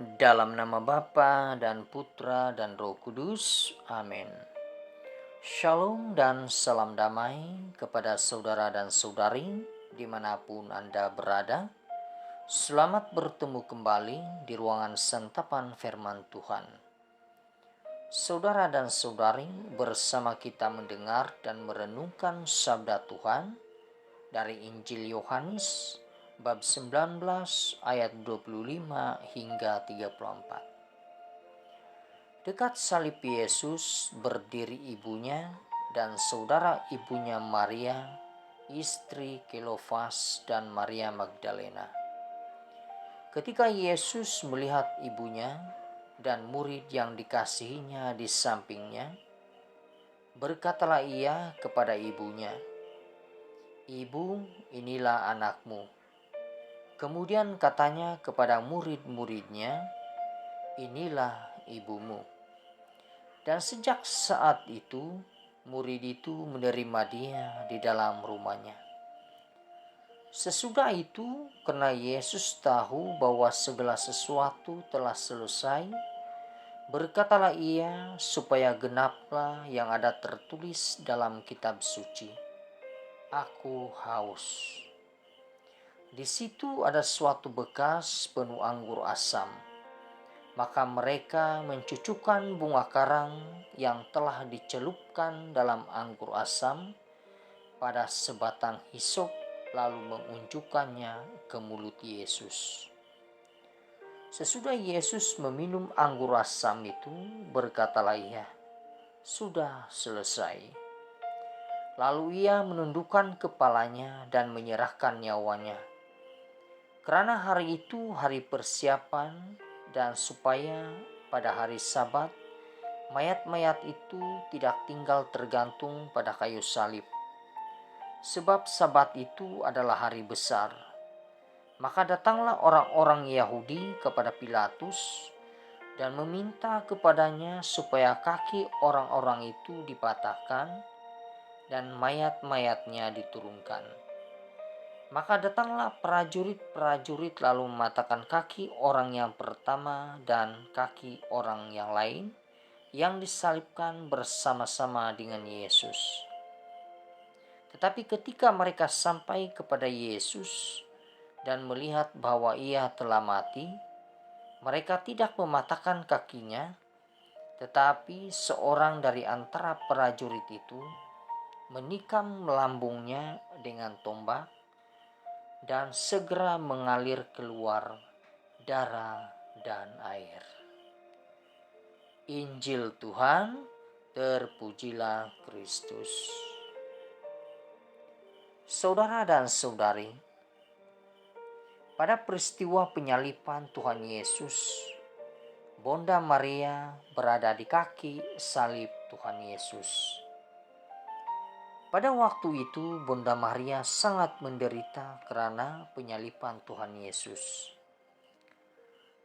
Dalam nama Bapa dan Putra dan Roh Kudus. Amin. Shalom dan salam damai kepada saudara dan saudari dimanapun Anda berada. Selamat bertemu kembali di ruangan santapan firman Tuhan. Saudara dan saudari, bersama kita mendengar dan merenungkan sabda Tuhan dari Injil Yohanes bab 19 ayat 25 hingga 34. Dekat salib Yesus berdiri ibunya dan saudara ibunya Maria, istri Kelofas dan Maria Magdalena. Ketika Yesus melihat ibunya dan murid yang dikasihinya di sampingnya, berkatalah ia kepada ibunya, "Ibu, inilah anakmu." Kemudian katanya kepada murid-muridnya, "Inilah ibumu." Dan sejak saat itu, murid itu menerima dia di dalam rumahnya. Sesudah itu, karena Yesus tahu bahwa segala sesuatu telah selesai, berkatalah ia supaya genaplah yang ada tertulis dalam kitab suci, "Aku haus." Di situ ada suatu bekas penuh anggur asam. Maka mereka mencucukkan bunga karang yang telah dicelupkan dalam anggur asam pada sebatang hisop, lalu mengunjukkannya ke mulut Yesus. Sesudah Yesus meminum anggur asam itu, berkatalah ia, "Sudah selesai." Lalu ia menundukkan kepalanya dan menyerahkan nyawanya. Karena hari itu hari persiapan, dan supaya pada hari Sabat mayat-mayat itu tidak tinggal tergantung pada kayu salib. Sebab Sabat itu adalah hari besar. Maka datanglah orang-orang Yahudi kepada Pilatus dan meminta kepadanya supaya kaki orang-orang itu dipatahkan dan mayat-mayatnya diturunkan. Maka datanglah prajurit-prajurit lalu mematahkan kaki orang yang pertama dan kaki orang yang lain yang disalibkan bersama-sama dengan Yesus. Tetapi ketika mereka sampai kepada Yesus dan melihat bahwa ia telah mati, mereka tidak mematahkan kakinya, tetapi seorang dari antara prajurit itu menikam lambungnya dengan tombak, dan segera mengalir keluar darah dan air. Injil Tuhan, terpujilah Kristus. Saudara dan saudari, pada peristiwa penyaliban Tuhan Yesus, Bonda Maria berada di kaki salib Tuhan Yesus. Pada waktu itu, Bonda Maria sangat menderita karena penyaliban Tuhan Yesus.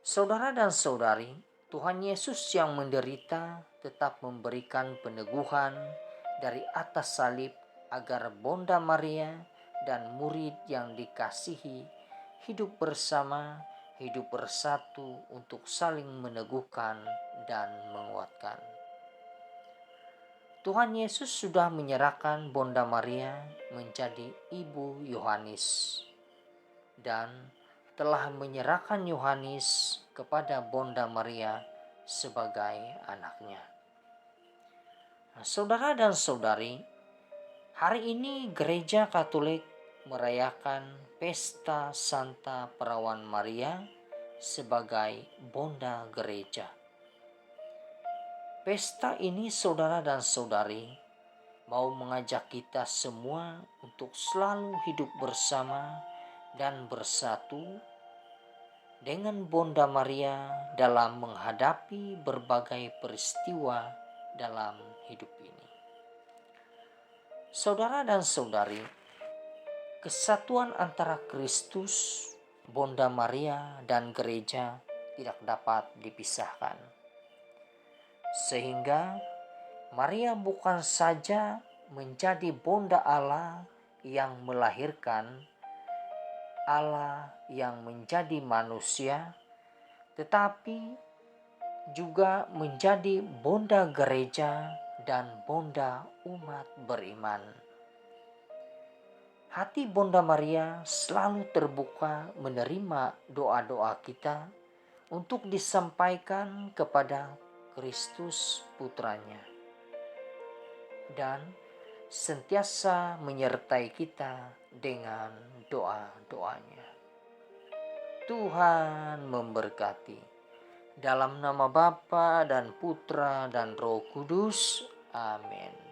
Saudara dan saudari, Tuhan Yesus yang menderita tetap memberikan peneguhan dari atas salib agar Bonda Maria dan murid yang dikasihi hidup bersama, hidup bersatu untuk saling meneguhkan dan menguatkan. Tuhan Yesus sudah menyerahkan Bonda Maria menjadi ibu Yohanes dan telah menyerahkan Yohanes kepada Bonda Maria sebagai anaknya. Saudara dan saudari, hari ini Gereja Katolik merayakan pesta Santa Perawan Maria sebagai Bonda Gereja. Pesta ini, saudara dan saudari, mau mengajak kita semua untuk selalu hidup bersama dan bersatu dengan Bonda Maria dalam menghadapi berbagai peristiwa dalam hidup ini. Saudara dan saudari, kesatuan antara Kristus, Bonda Maria, dan gereja tidak dapat dipisahkan. Sehingga Maria bukan saja menjadi Bonda Allah yang melahirkan, Allah yang menjadi manusia, tetapi juga menjadi bonda gereja dan bonda umat beriman. Hati Bonda Maria selalu terbuka menerima doa-doa kita untuk disampaikan kepada Kristus Putranya dan sentiasa menyertai kita dengan doa-doanya. Tuhan memberkati. Dalam nama Bapa dan Putra dan Roh Kudus. Amin.